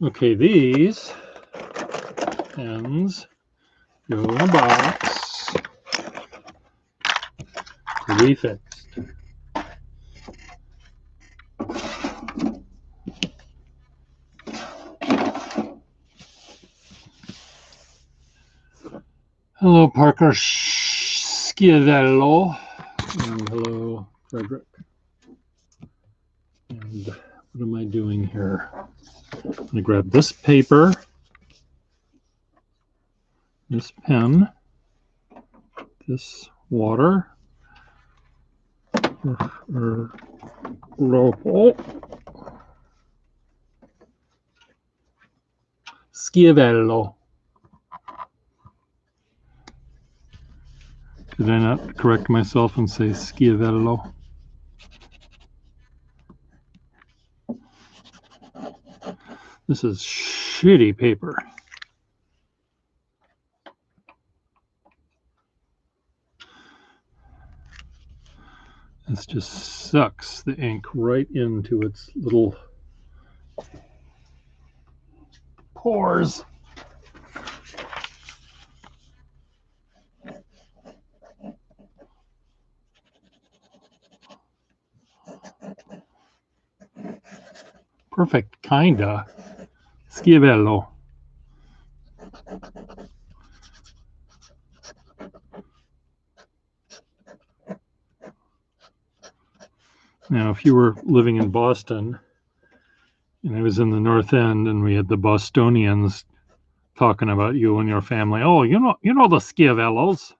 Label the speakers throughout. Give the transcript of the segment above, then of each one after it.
Speaker 1: Okay, these pens go in a box to be fixed. Hello, Parker Schiavello, and hello, Frederick. And what am I doing here? I'm going to grab this paper, this pen, this water, Schiavello. Did I not correct myself and say Schiavello? This is shitty paper. This just sucks the ink right into its little pores. Perfect, kinda. Schiavello. Now, if you were living in Boston, and I was in the North End, and we had the Bostonians talking about you and your family. Oh, you know the Schiavellos.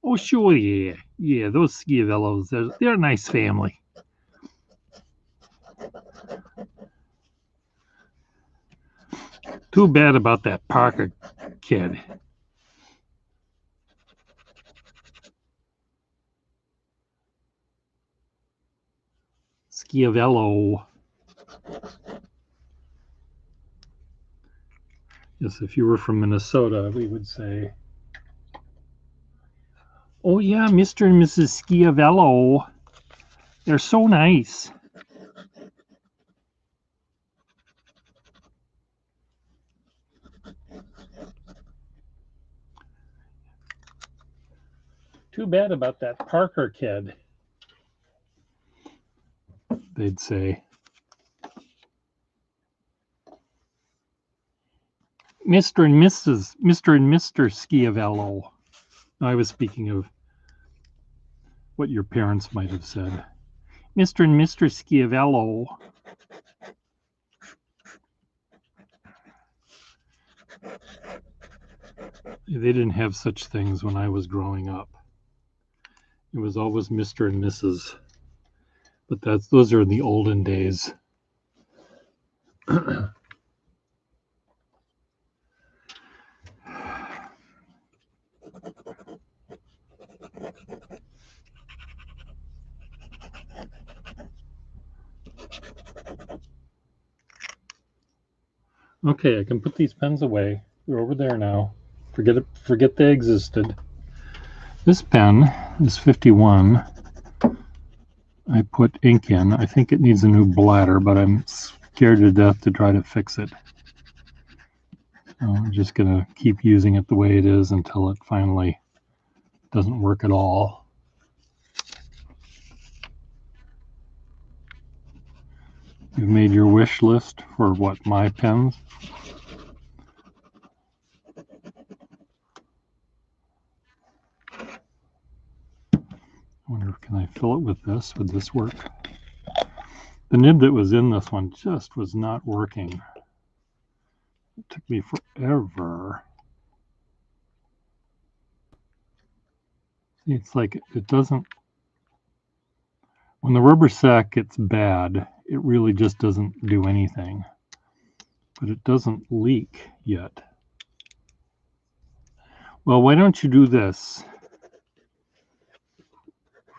Speaker 1: Oh, sure, yeah, those Schiavellos. They're a nice family. Too bad about that Parker kid. Schiavello. Yes, if you were from Minnesota, we would say, oh yeah, Mr. and Mrs. Schiavello. They're so nice. Too bad about that Parker kid, they'd say. Mr. and Mr. Schiavello. I was speaking of what your parents might have said. Mr. and Mr. Schiavello. They didn't have such things when I was growing up. It was always Mr. and Mrs. But those are the olden days. Okay, I can put these pens away. They're over there now. Forget they existed. This pen is 51. I put ink in. I think it needs a new bladder, but I'm scared to death to try to fix it. I'm just going to keep using it the way it is until it finally doesn't work at all. You've made your wish list for what, my pens? I wonder, can I fill it with this? Would this work? The nib that was in this one just was not working. It took me forever. It's like it doesn't, when the rubber sack gets bad, it really just doesn't do anything. But it doesn't leak yet. Well, why don't you do this,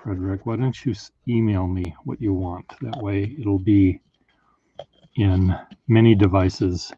Speaker 1: Frederick? Why don't you email me what you want? That way it'll be in many devices.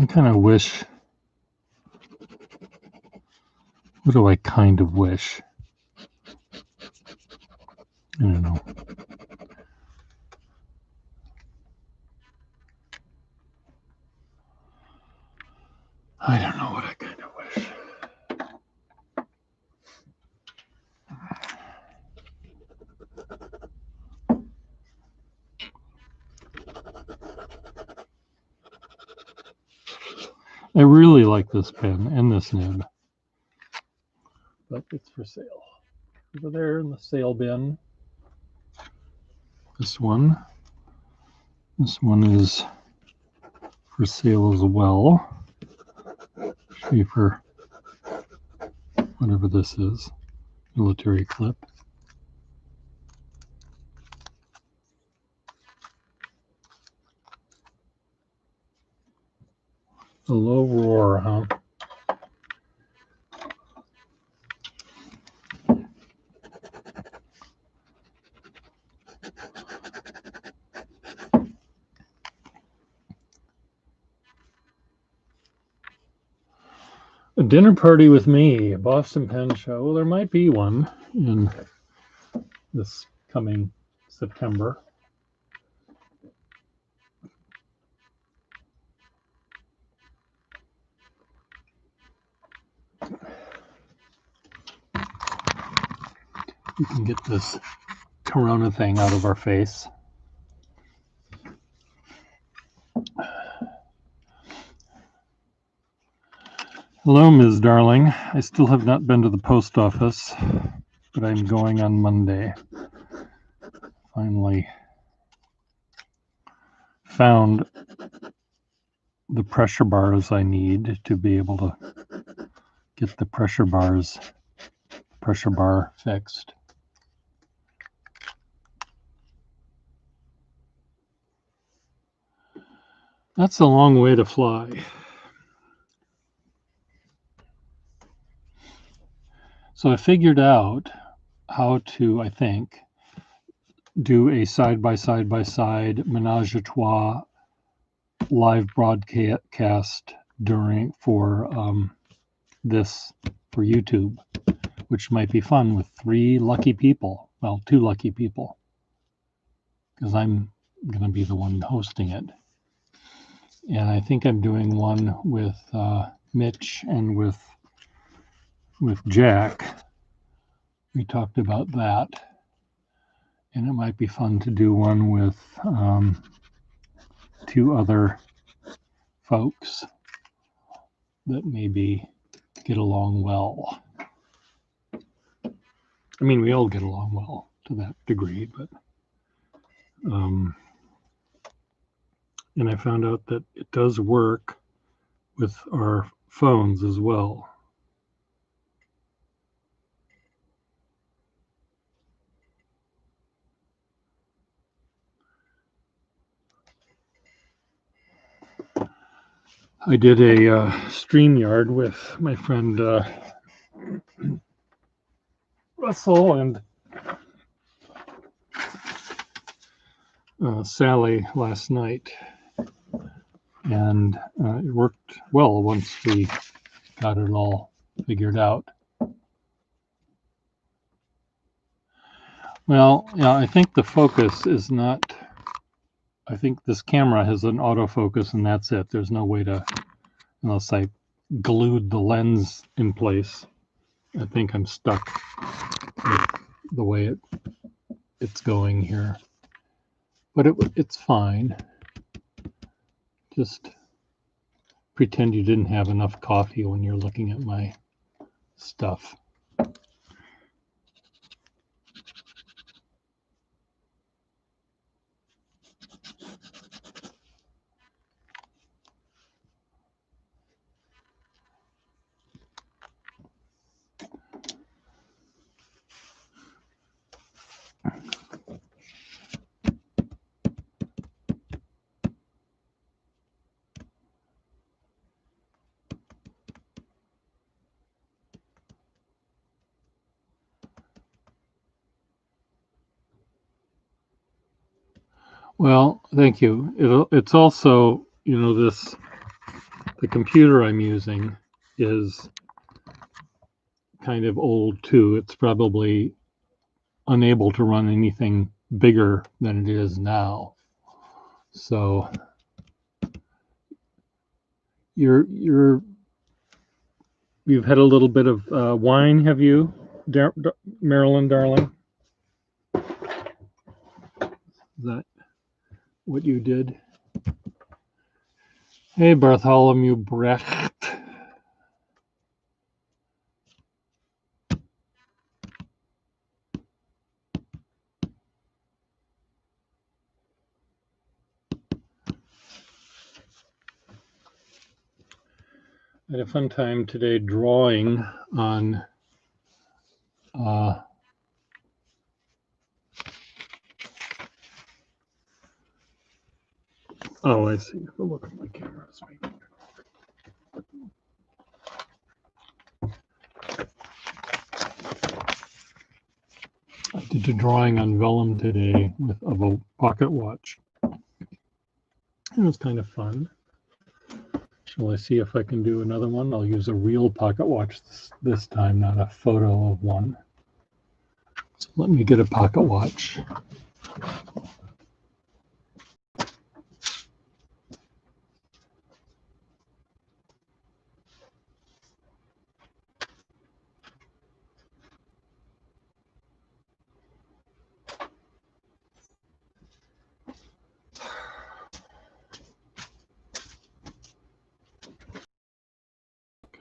Speaker 1: I kind of wish, what do I kind of wish? I don't know. I don't know what I kind of wish. I really like this pen and this nib, but it's for sale. Over there in the sale bin. This one is for sale as well. See for whatever this is, military clip. A low roar, huh? A dinner party with me, a Boston Pen Show. Well, there might be one in this coming September. We can get this corona thing out of our face. Hello, Ms. Darling. I still have not been to the post office, but I'm going on Monday. Finally found the pressure bars I need to be able to get the pressure bar fixed. That's a long way to fly. So I figured out how to, I think, do a side-by-side menage a trois live broadcast for YouTube, which might be fun with 3 lucky people. Well, 2 lucky people, because I'm going to be the one hosting it. And I think I'm doing one with Mitch and with Jack. We talked about that. And it might be fun to do one with 2 other folks that maybe get along well. I mean, we all get along well to that degree, but and I found out that it does work with our phones as well. I did a StreamYard with my friend Russell and Sally last night, and it worked well once we got it all figured out. Well, yeah, I think the focus is not, I think this camera has an autofocus and that's it. There's no way to, unless I glued the lens in place. I think I'm stuck with the way it's going here. But it's fine. Just pretend you didn't have enough coffee when you're looking at my stuff. Well, thank you. It's also, you know, the computer I'm using is kind of old too. It's probably unable to run anything bigger than it is now. So you've had a little bit of wine, have you, Marilyn, darling? Is that what you did? Hey, Bartholomew Brecht. I had a fun time today drawing on oh, I see. Look at my camera. I did a drawing on vellum today of a pocket watch. It was kind of fun. Shall I see if I can do another one? I'll use a real pocket watch this time, not a photo of one. So let me get a pocket watch.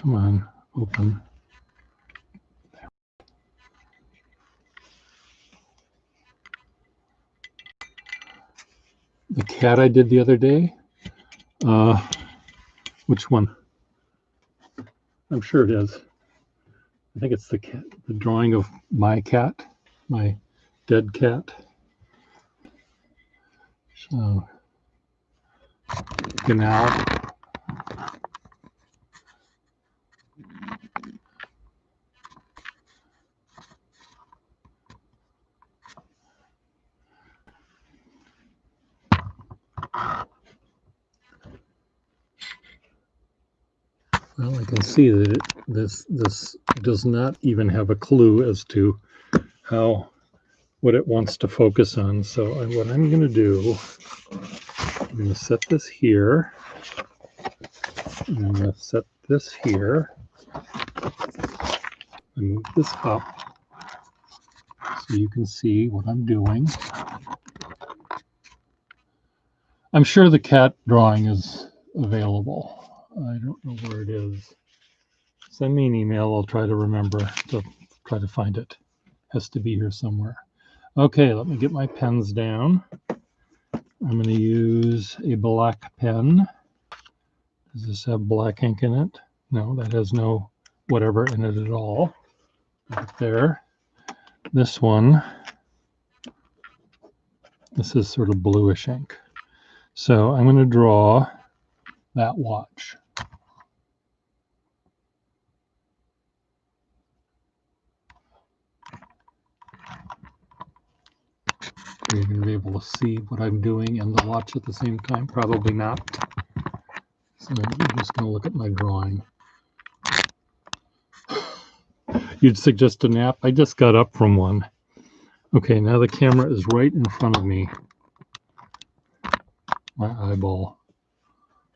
Speaker 1: Come on, open. The cat I did the other day. Which one? I'm sure it is. I think it's the cat, the drawing of my cat, my dead cat. So, Canal. Well, I can see that this does not even have a clue as to what it wants to focus on. So what I'm going to do, I'm going to set this here. And I'm going to set this here. And move this up so you can see what I'm doing. I'm sure the cat drawing is available. I don't know where it is. Send me an email. I'll try to remember to try to find it. Has to be here somewhere. Okay, let me get my pens down. I'm going to use a black pen. Does this have black ink in it? No, that has no whatever in it at all. Right there. This one, this is sort of bluish ink. So I'm going to draw that watch. Are you going to be able to see what I'm doing and the watch at the same time? Probably not. So I'm just going to look at my drawing. You'd suggest a nap? I just got up from one. Okay, now the camera is right in front of me. My eyeball.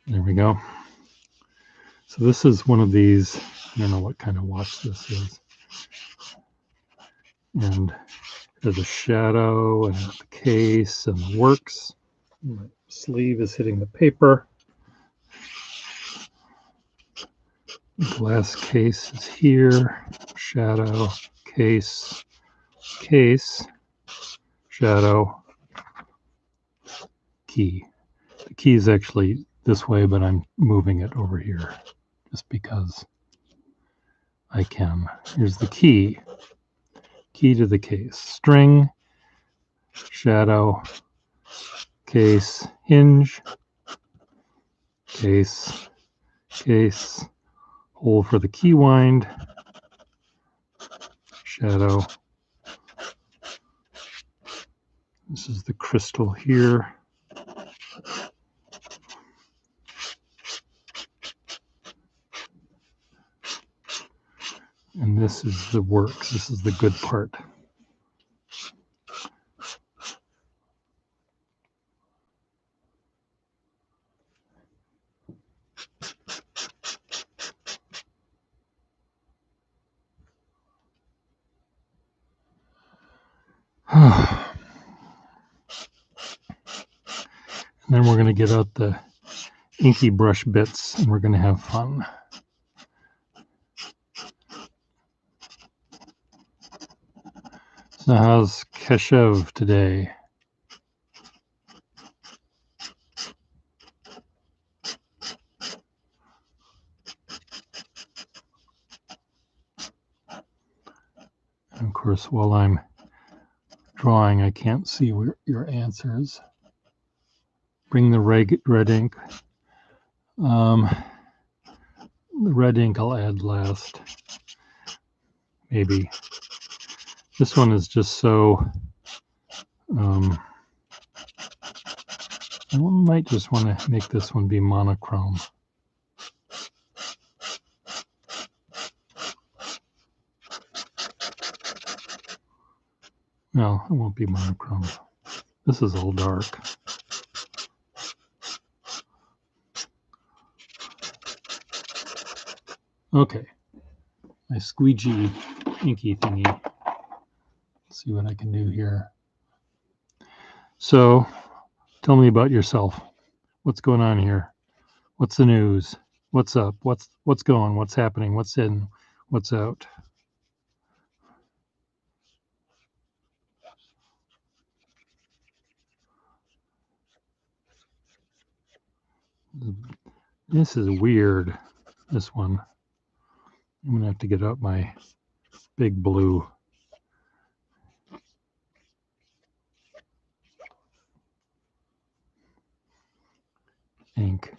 Speaker 1: There we go. So this is one of these, I don't know what kind of watch this is. And there's a shadow and the case and the works. My sleeve is hitting the paper. The glass case is here. Shadow, case, case, shadow, key. The key is actually this way, but I'm moving it over here just because I can. Here's the key. Key to the case. String, shadow, case, hinge, case, case, hole for the key wind, shadow. This is the crystal here. And this is the works. This is the good part. And then we're going to get out the inky brush bits and we're going to have fun. So how's Keshev today? And of course, while I'm drawing, I can't see your answers. Bring the red ink. The red ink I'll add last. Maybe. This one is just so... I might just want to make this one be monochrome. No, it won't be monochrome. This is all dark. Okay, my squeegee inky thingy. Let's see what I can do here. So, tell me about yourself. What's going on here? What's the news? What's up? What's going? What's happening? What's in? What's out? This is weird. This one. I'm gonna have to get out my big blue. Ink.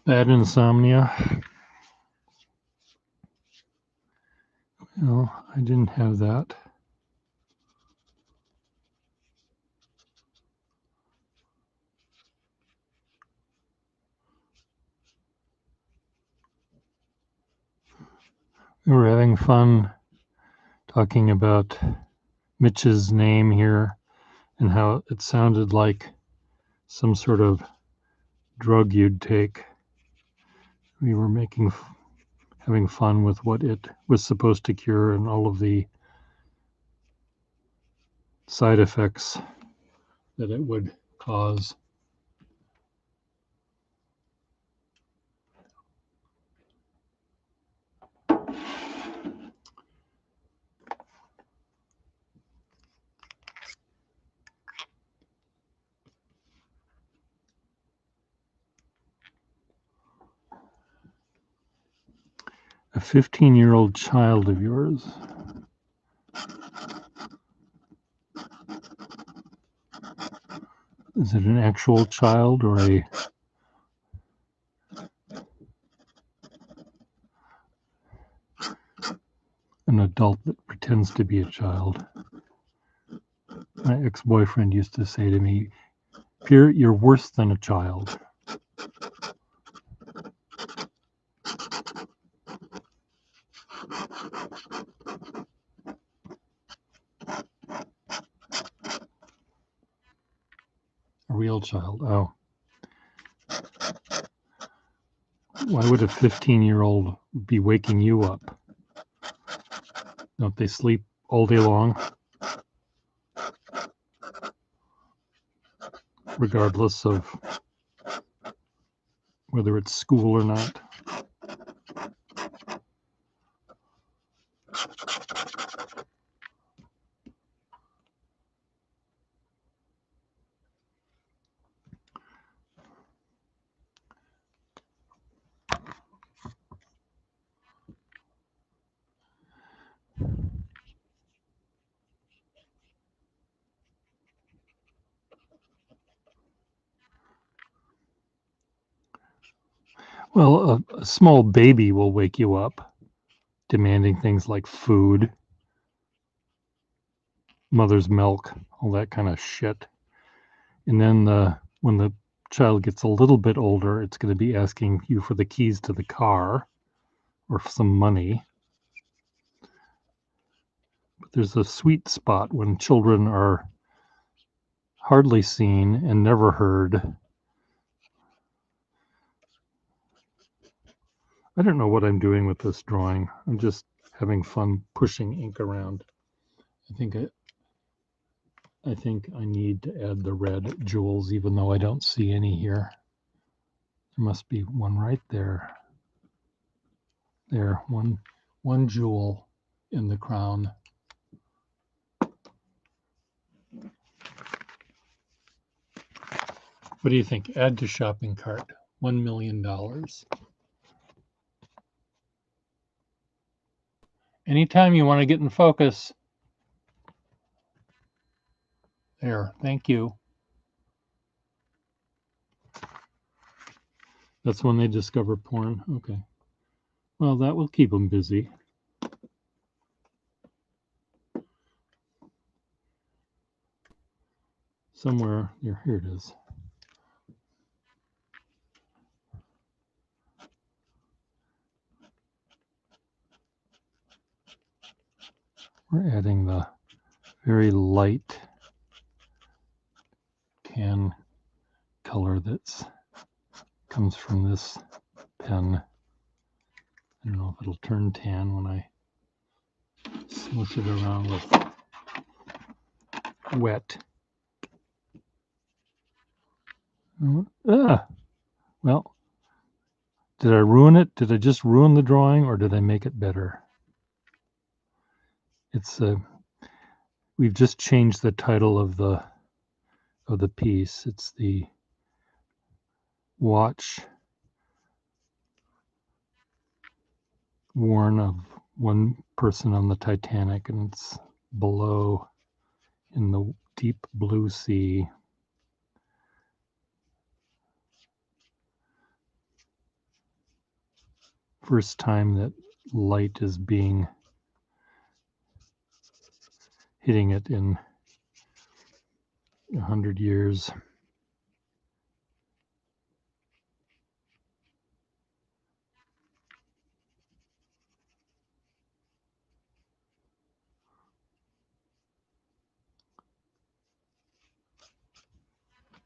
Speaker 1: Bad insomnia. No, I didn't have that. We were having fun talking about Mitch's name here and how it sounded like some sort of drug you'd take. We were having fun with what it was supposed to cure and all of the side effects that it would cause. 15-year-old child of yours. Is it an actual child or an adult that pretends to be a child? My ex-boyfriend used to say to me, "Pierre, you're worse than a child." A real child. Oh. Why would a 15-year-old be waking you up? Don't they sleep all day long? Regardless of whether it's school or not. Well, a small baby will wake you up, demanding things like food, mother's milk, all that kind of shit. And then when the child gets a little bit older, it's going to be asking you for the keys to the car or some money. But there's a sweet spot when children are hardly seen and never heard. I don't know what I'm doing with this drawing. I'm just having fun pushing ink around. I think I need to add the red jewels, even though I don't see any here. There must be one right there. There, one jewel in the crown. What do you think? Add to shopping cart. $1 million. Anytime you want to get in focus. There, thank you. That's when they discover porn. Okay. Well, that will keep them busy. Somewhere here it is. We're adding the very light tan color that comes from this pen. I don't know if it'll turn tan when I smush it around with wet. Well, did I ruin it? Did I just ruin the drawing, or did I make it better? It's we've just changed the title of the piece. It's the watch worn of one person on the Titanic, and it's below in the deep blue sea. First time that light is hitting it in 100 years.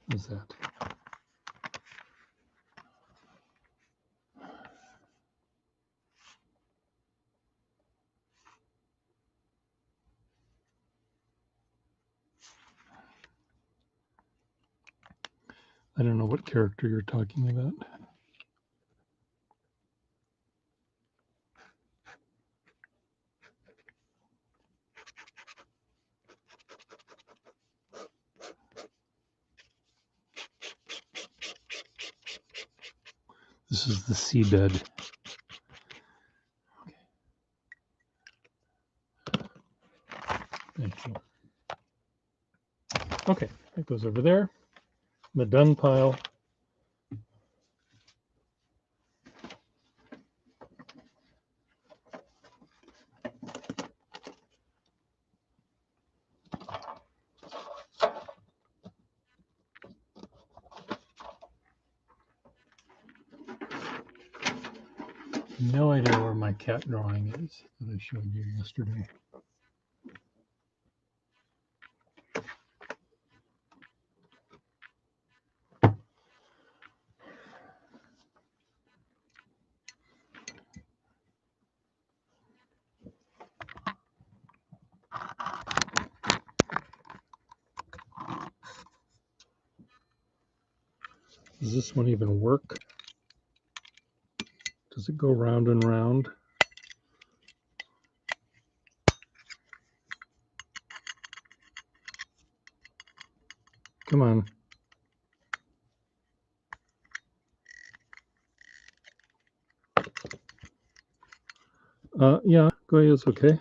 Speaker 1: What's that? I don't know what character you're talking about. This is the seabed. Okay. put those over there. The done pile. No idea where my cat drawing is that I showed you yesterday. Does this one even work? Does it go round and round? Come on. Yeah, go ahead, it's okay.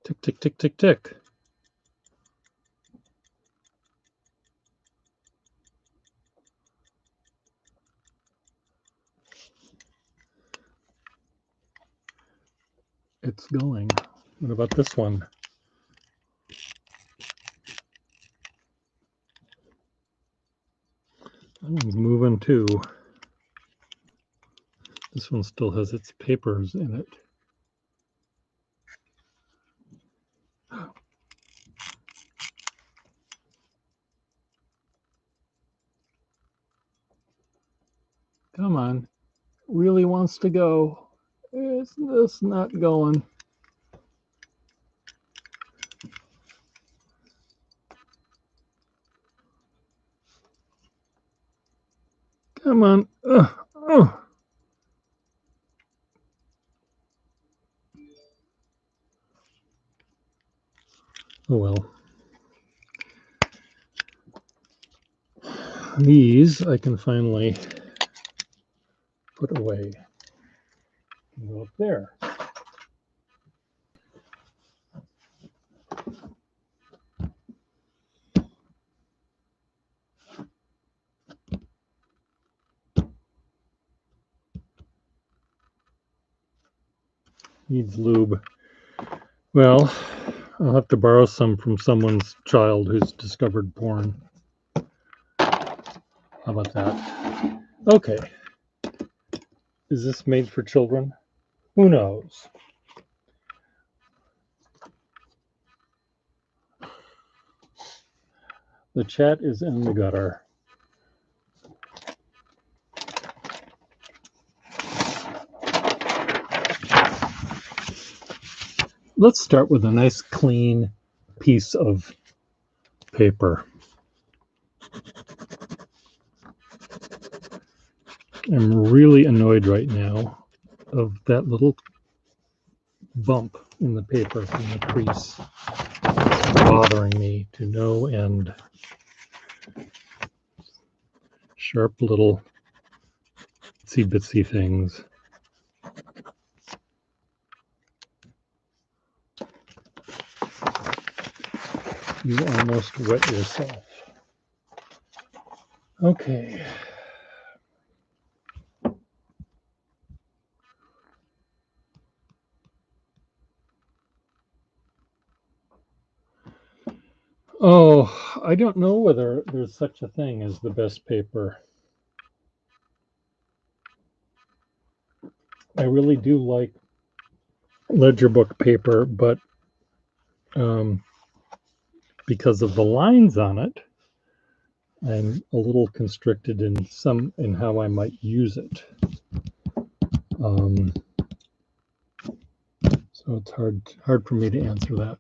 Speaker 1: Tick, tick, tick, tick, tick. It's going. What about this one? That one's moving too. This one still has its papers in it. Come on. Really wants to go. It's just not going. Come on. Oh. Oh well. These I can finally put away. Go up there. Needs lube. Well, I'll have to borrow some from someone's child who's discovered porn. How about that? Okay. Is this made for children? Who knows? The chat is in the gutter. Let's start with a nice clean piece of paper. I'm really annoyed right now of that little bump in the paper from the crease. It's bothering me to no end. Sharp little itsy bitsy things. You almost wet yourself. Okay. Oh, I don't know whether there's such a thing as the best paper. I really do like ledger book paper, but because of the lines on it, I'm a little constricted in how I might use it. So it's hard for me to answer that.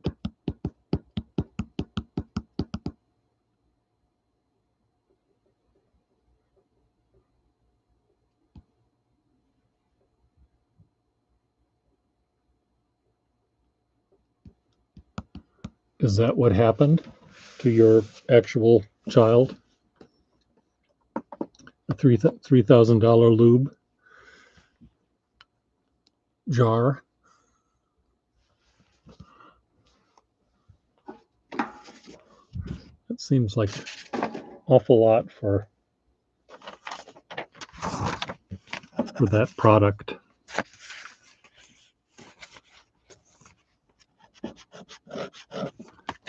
Speaker 1: Is that what happened to your actual child? A $3,000 lube jar? seems like awful lot for that product.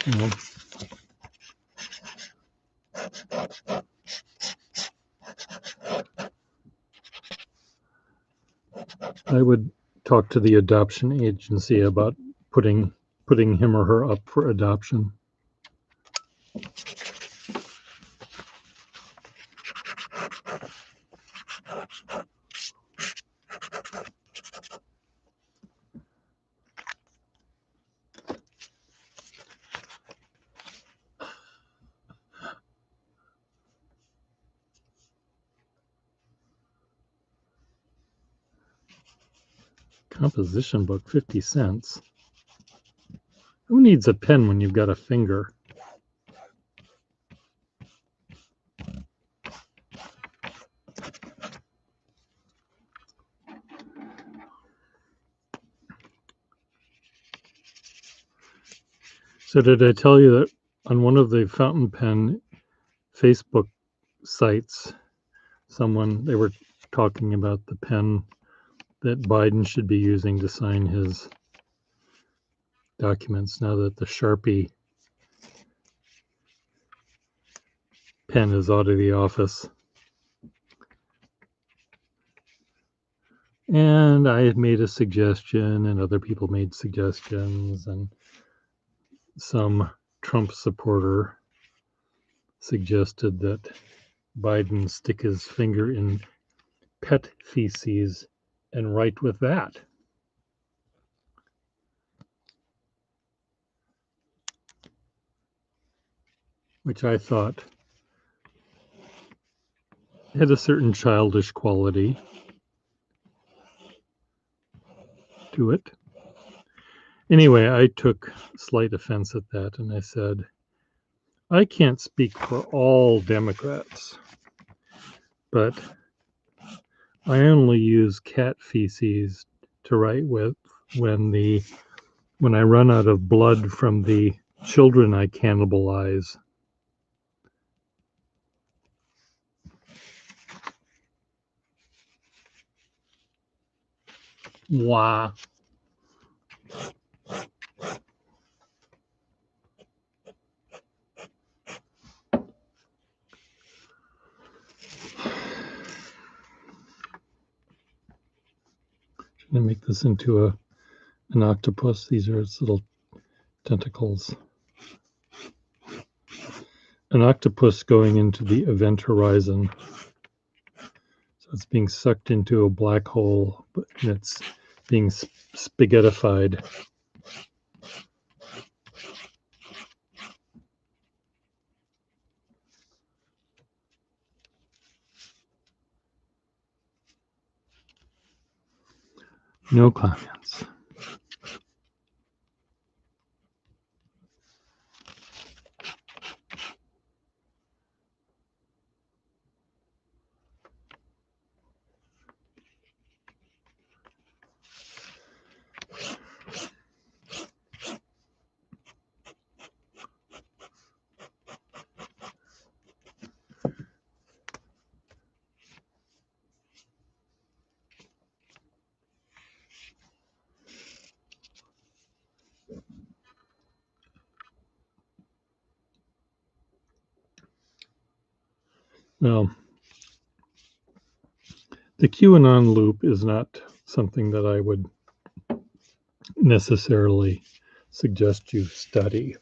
Speaker 1: You know, I would talk to the adoption agency about putting him or her up for adoption. Composition book, 50 cents. Who needs a pen when you've got a finger? So did I tell you that on one of the fountain pen Facebook sites, they were talking about the pen that Biden should be using to sign his documents now that the Sharpie pen is out of the office. And I had made a suggestion, and other people made suggestions, and some Trump supporter suggested that Biden stick his finger in pet feces and write with that. Which I thought had a certain childish quality to it. Anyway, I took slight offense at that, and I said, I can't speak for all Democrats, but I only use cat feces to write with when I run out of blood from the children I cannibalize. Wow. I'm going to make this into an octopus. These are its little tentacles. An octopus going into the event horizon. So it's being sucked into a black hole, but it's being spaghettified. No comments. Now, the QAnon loop is not something that I would necessarily suggest you study.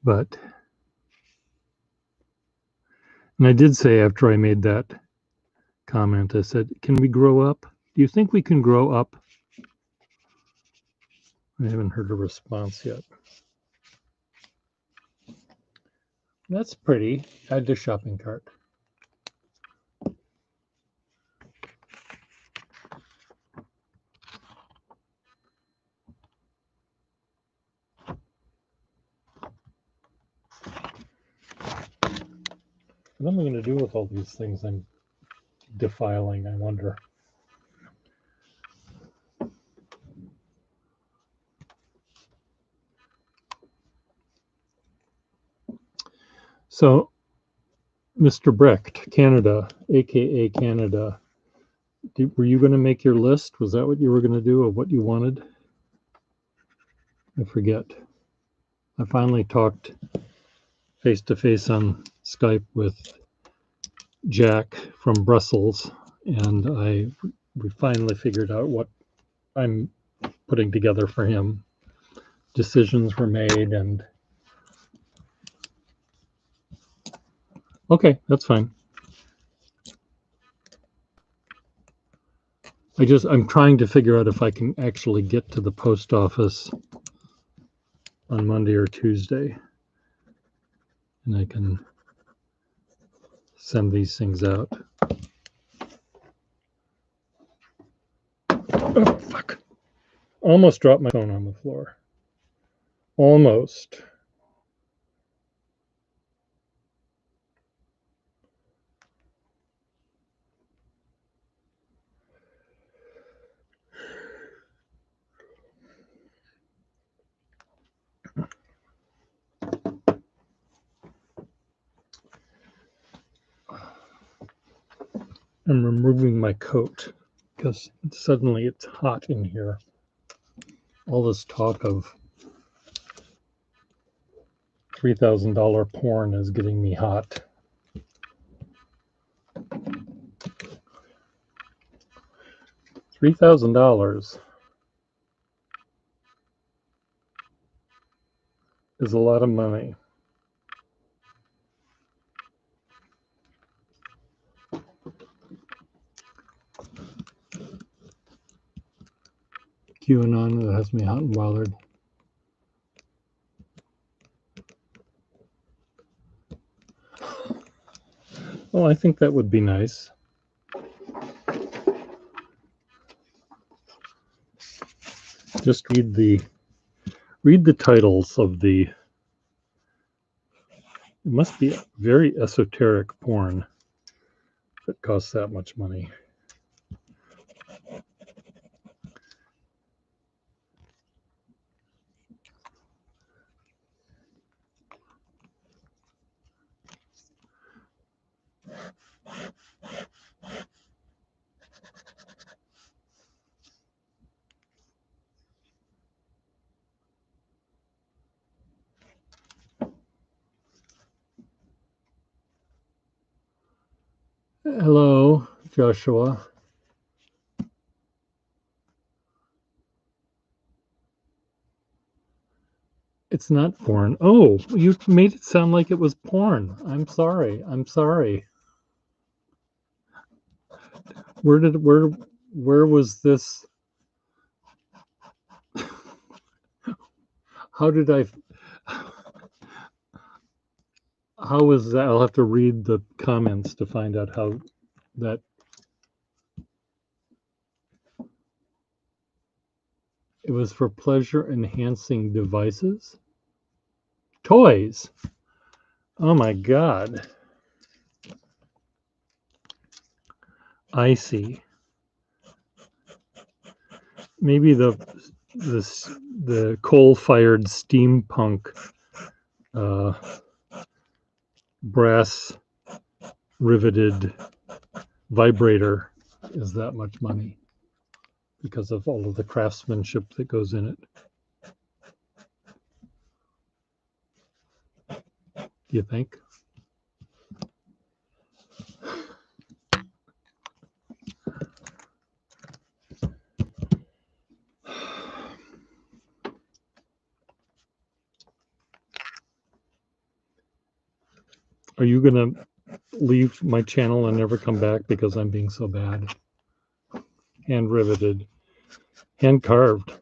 Speaker 1: But, and I did say after I made that comment, I said, can we grow up? Do you think we can grow up? I haven't heard a response yet. That's pretty. Add to shopping cart. What am I going to do with all these things I'm defiling, I wonder? So, Mr. Brecht, Canada, aka Canada, were you going to make your list? Was that what you were going to do, of what you wanted? I forget. I finally talked face to face on Skype with Jack from Brussels, and we finally figured out what I'm putting together for him. Decisions were made, and okay, that's fine. I'm trying to figure out if I can actually get to the post office on Monday or Tuesday, and I can send these things out. Oh, fuck. Almost dropped my phone on the floor. Almost. I'm removing my coat because suddenly it's hot in here. All this talk of $3,000 porn is getting me hot. $3,000 is a lot of money. QAnon, that has me hot and bothered. Well, I think that would be nice. Just read the titles of the. It must be very esoteric porn that costs that much money. Hello, Joshua. It's not porn. Oh, you made it sound like it was porn. I'm sorry. I'm sorry. Where was this? How did I? How was that? I'll have to read the comments to find out how that. It was for pleasure enhancing devices? Toys. Oh my God. I see. Maybe the coal-fired steampunk brass riveted vibrator is that much money because of all of the craftsmanship that goes in it. Do you think? Are you going to leave my channel and never come back because I'm being so bad? Hand riveted, hand carved.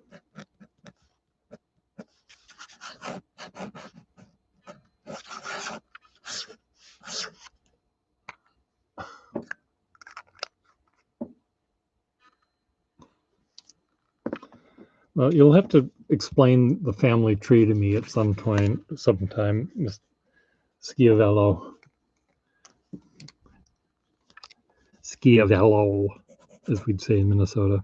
Speaker 1: Well, you'll have to explain the family tree to me at sometime, Miss Schiavello. Schiavello, as we'd say in Minnesota.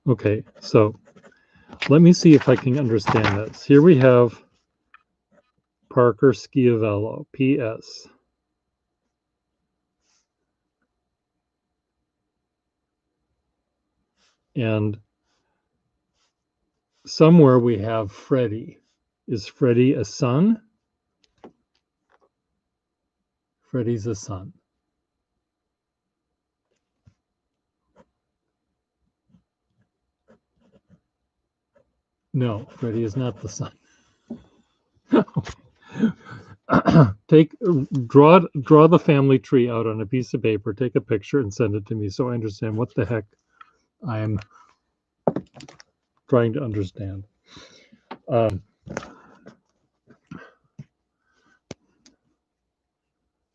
Speaker 1: Okay, so let me see if I can understand this. Here we have Parker Schiavello, P.S. And somewhere we have Freddie. Is Freddie a son? Freddie's a son. No, Freddie is not the son. Draw the family tree out on a piece of paper, take a picture and send it to me so I understand what the heck I'm trying to understand.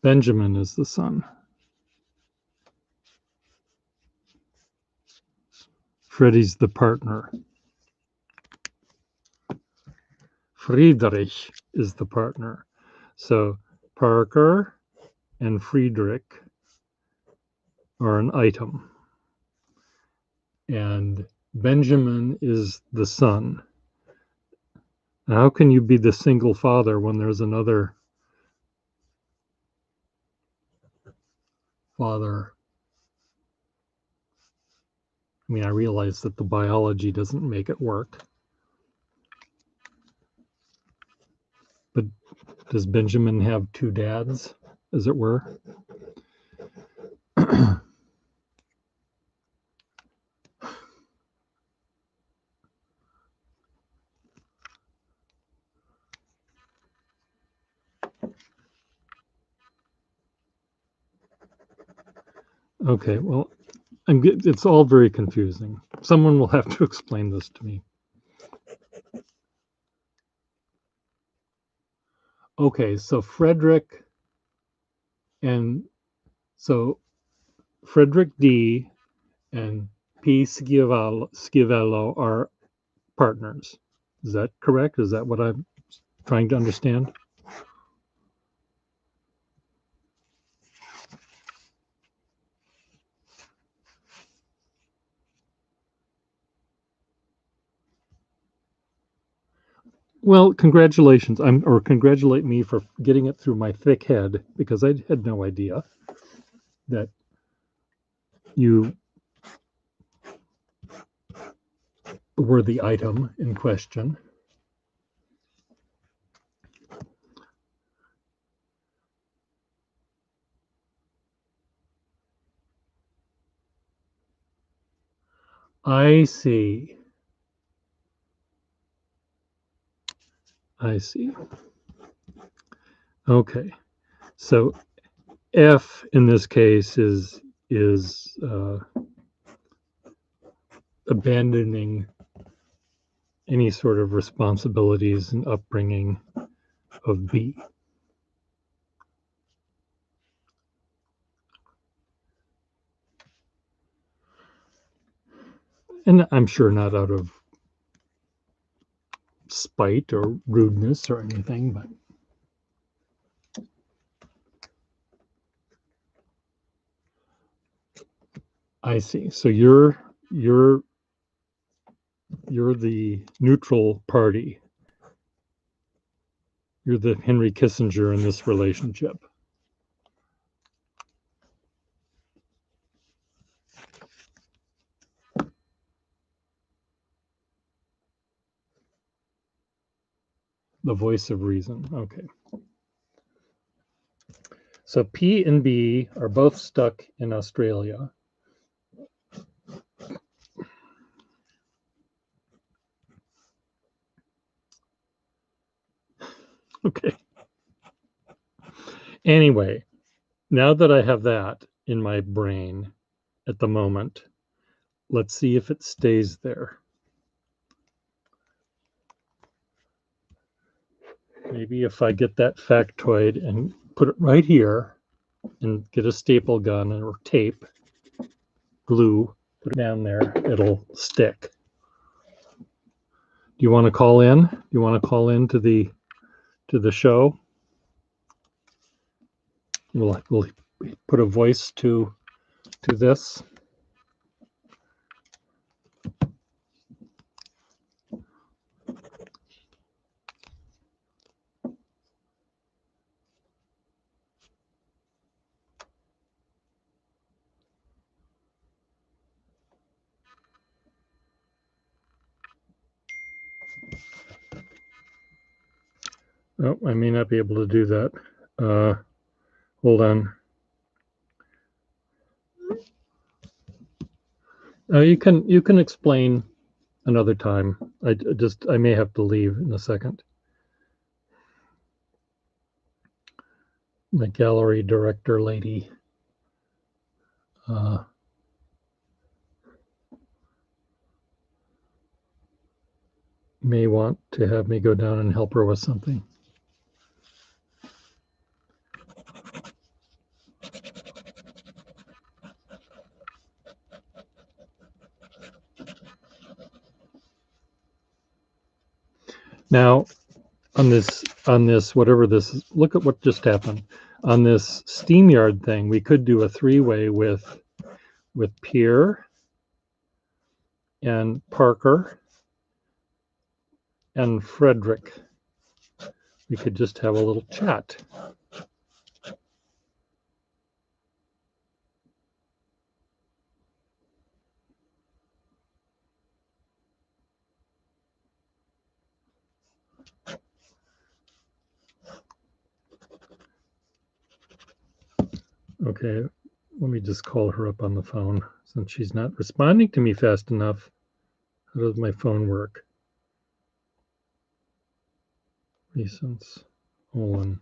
Speaker 1: Benjamin is the son. Freddie's the partner. Friedrich is the partner. So Parker and Friedrich are an item. And Benjamin is the son. Now, how can you be the single father when there's another father? I mean, I realize that the biology doesn't make it work. But does Benjamin have two dads, as it were? Okay, well, it's all very confusing. Someone will have to explain this to me. Okay, so Frederick D and P. Schiavello are partners. Is that correct? Is that what I'm trying to understand? Well, congratulations. Or congratulate me for getting it through my thick head, because I had no idea that you were the item in question. I see. I see. Okay. So F in this case is abandoning any sort of responsibilities and upbringing of B. And I'm sure not out of spite or rudeness or anything, but I see. So you're the neutral party. You're the Henry Kissinger in this relationship. The voice of reason. Okay. So P and B are both stuck in Australia. Okay. Anyway, now that I have that in my brain at the moment, let's see if it stays there. Maybe if I get that factoid and put it right here and get a staple gun or tape, glue, put it down there, it'll stick. Do you want to call in? Do you want to call in to the show? We'll put a voice to this. Oh, I may not be able to do that. Hold on. You can explain another time. I may have to leave in a second. My gallery director lady. May want to have me go down and help her with something. Now, on this, whatever this is, look at what just happened. On this SteamYard thing, we could do a three-way with Pierre and Parker and Frederick. We could just have a little chat. Okay, let me just call her up on the phone since she's not responding to me fast enough. How does my phone work? Recents, Olin.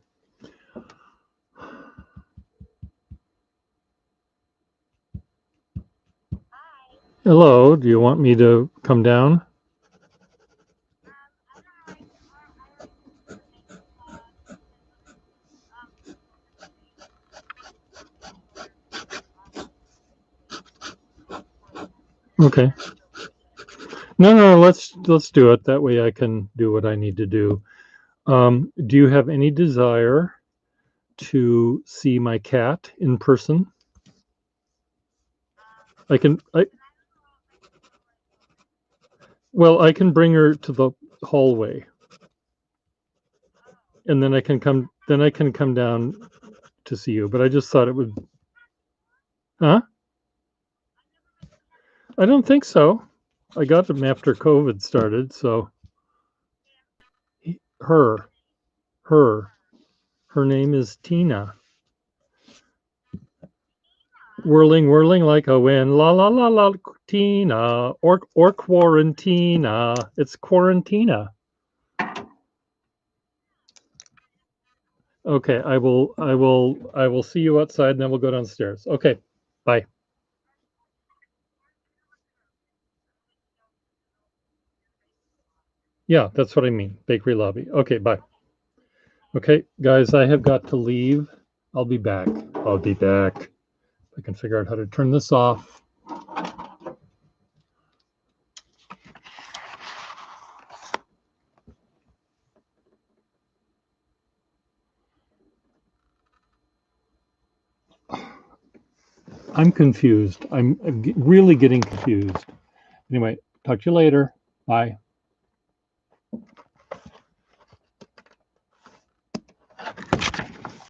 Speaker 1: Hello, do you want me to come down? Okay. No, let's do it. That way I can do what I need to do. Do you have any desire to see my cat in person? Well, I can bring her to the hallway. And then I can come down to see you, but I just thought it would. Huh? I don't think so. I got them after COVID started, so her name is Tina. Whirling like a wind, la la la la, Tina, or Quarantina. It's Quarantina. Okay, I will see you outside, and then we'll go downstairs. Okay, bye. Yeah, that's what I mean. Bakery lobby. Okay, bye. Okay, guys, I have got to leave. I'll be back. I can figure out how to turn this off. I'm confused. I'm really getting confused. Anyway, talk to you later. Bye.